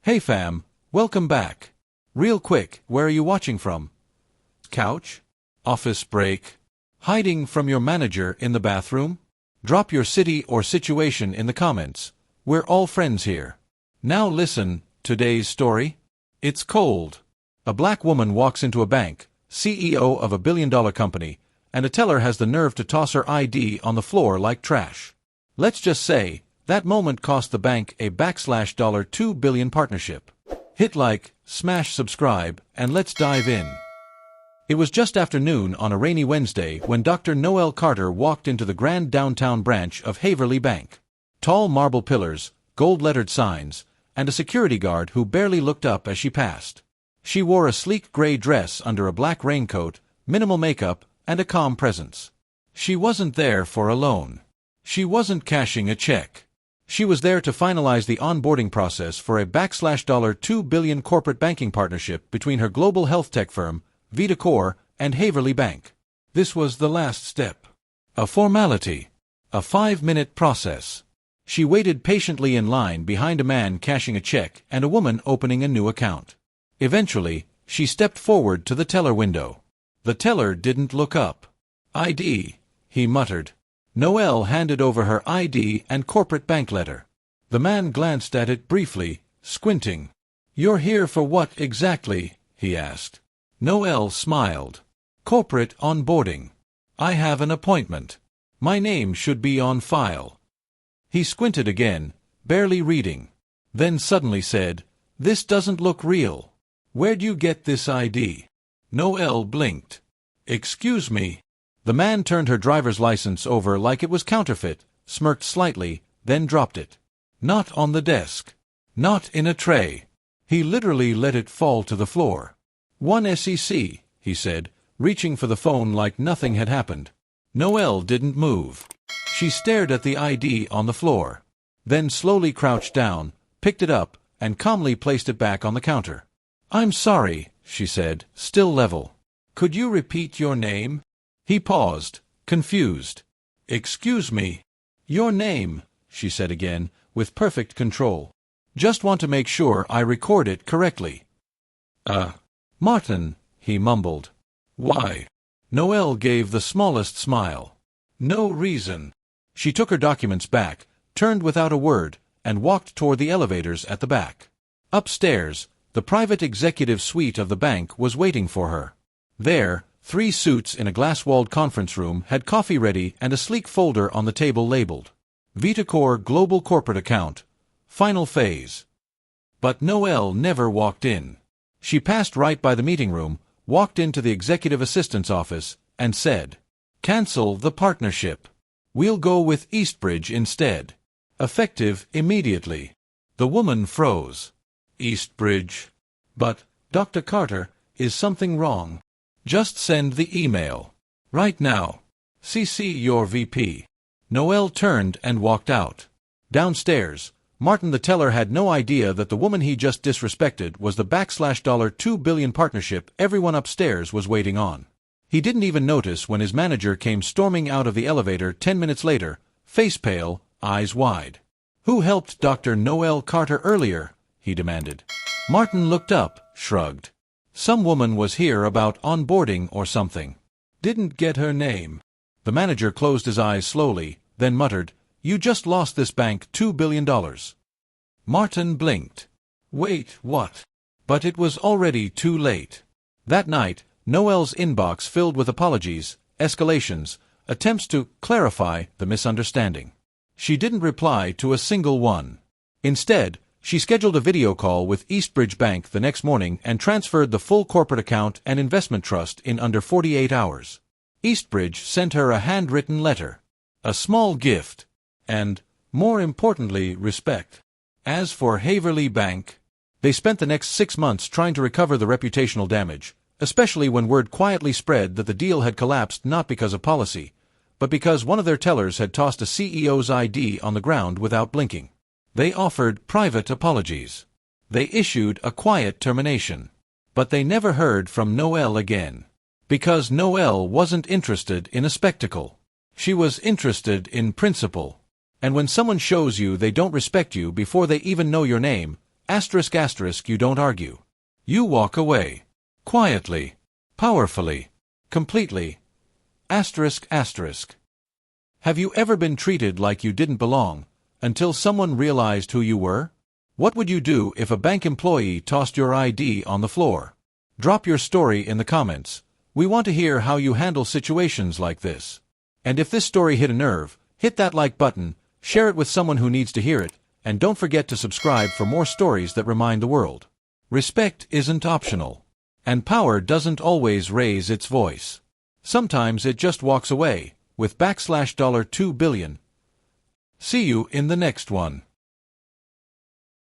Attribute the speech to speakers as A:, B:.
A: Hey fam, welcome back. Real quick, where are you watching from? Couch? Office break? Hiding from your manager in the bathroom? Drop your city or situation in the comments. We're all friends here. Now listen, today's story. It's cold. A black woman walks into a bank, CEO of a billion-dollar company, and a teller has the nerve to toss her ID on the floor like trash. Let's just say, that moment cost the bank a $2 billion partnership. Hit like, smash subscribe, and let's dive in. It was just after noon on a rainy Wednesday when Dr. Noelle Carter walked into the grand downtown branch of Haverly Bank. Tall marble pillars, gold-lettered signs, and a security guard who barely looked up as she passed. She wore a sleek gray dress under a black raincoat, minimal makeup, and a calm presence. She wasn't there for a loan. She wasn't cashing a check. She was there to finalize the onboarding process for a $2 billion corporate banking partnership between her global health tech firm, VitaCore, and Haverly Bank. This was the last step. A formality. A 5-minute process. She waited patiently in line behind a man cashing a check and a woman opening a new account. Eventually, she stepped forward to the teller window. The teller didn't look up. ID, he muttered. Noelle handed over her ID and corporate bank letter. The man glanced at it briefly, squinting. "You're here for what exactly?" he asked. Noelle smiled. "Corporate onboarding. I have an appointment. My name should be on file." He squinted again, barely reading. Then suddenly said, "This doesn't look real. Where'd you get this ID?" Noelle blinked. "Excuse me." The man turned her driver's license over like it was counterfeit, smirked slightly, then dropped it. "Not on the desk. Not in a tray." He literally let it fall to the floor. "One SEC," he said, reaching for the phone like nothing had happened. Noelle didn't move. She stared at the ID on the floor. Then slowly crouched down, picked it up, and calmly placed it back on the counter. "I'm sorry," she said, still level. "Could you repeat your name?" He paused, confused. "Excuse me." "Your name," she said again, with perfect control. "Just want to make sure I record it correctly." Martin," he mumbled. "Why?" Noelle gave the smallest smile. "No reason." She took her documents back, turned without a word, and walked toward the elevators at the back. Upstairs, the private executive suite of the bank was waiting for her. There, 3 suits in a glass-walled conference room had coffee ready and a sleek folder on the table labeled VitaCore Global Corporate Account, Final Phase. But Noelle never walked in. She passed right by the meeting room, walked into the executive assistant's office, and said, "Cancel the partnership. We'll go with Eastbridge instead. Effective immediately." The woman froze. "Eastbridge? But, Dr. Carter, is something wrong?" "Just send the email. Right now. CC your VP." Noelle turned and walked out. Downstairs, Martin the teller had no idea that the woman he just disrespected was the $2 billion partnership everyone upstairs was waiting on. He didn't even notice when his manager came storming out of the elevator 10 minutes later, face pale, eyes wide. "Who helped Dr. Noelle Carter earlier?" he demanded. Martin looked up, shrugged. "Some woman was here about onboarding or something. Didn't get her name." The manager closed his eyes slowly, then muttered, "You just lost this bank $2 billion. Martin blinked. "Wait, what?" But it was already too late. That night, Noelle's inbox filled with apologies, escalations, attempts to clarify the misunderstanding. She didn't reply to a single one. Instead, she scheduled a video call with Eastbridge Bank the next morning and transferred the full corporate account and investment trust in under 48 hours. Eastbridge sent her a handwritten letter, a small gift, and, more importantly, respect. As for Haverly Bank, they spent the next 6 months trying to recover the reputational damage, especially when word quietly spread that the deal had collapsed not because of policy, but because one of their tellers had tossed a CEO's ID on the ground without blinking. They offered private apologies. They issued a quiet termination. But they never heard from Noelle again. Because Noelle wasn't interested in a spectacle. She was interested in principle. And when someone shows you they don't respect you before they even know your name, Asterisk asterisk, you don't argue. You walk away. Quietly. Powerfully. Completely. Asterisk asterisk. Have you ever been treated like you didn't belong, until someone realized who you were? What would you do if a bank employee tossed your ID on the floor? Drop your story in the comments. We want to hear how you handle situations like this. And if this story hit a nerve, hit that like button, share it with someone who needs to hear it, and don't forget to subscribe for more stories that remind the world. Respect isn't optional. And power doesn't always raise its voice. Sometimes it just walks away, with $2 billion. See you in the next one.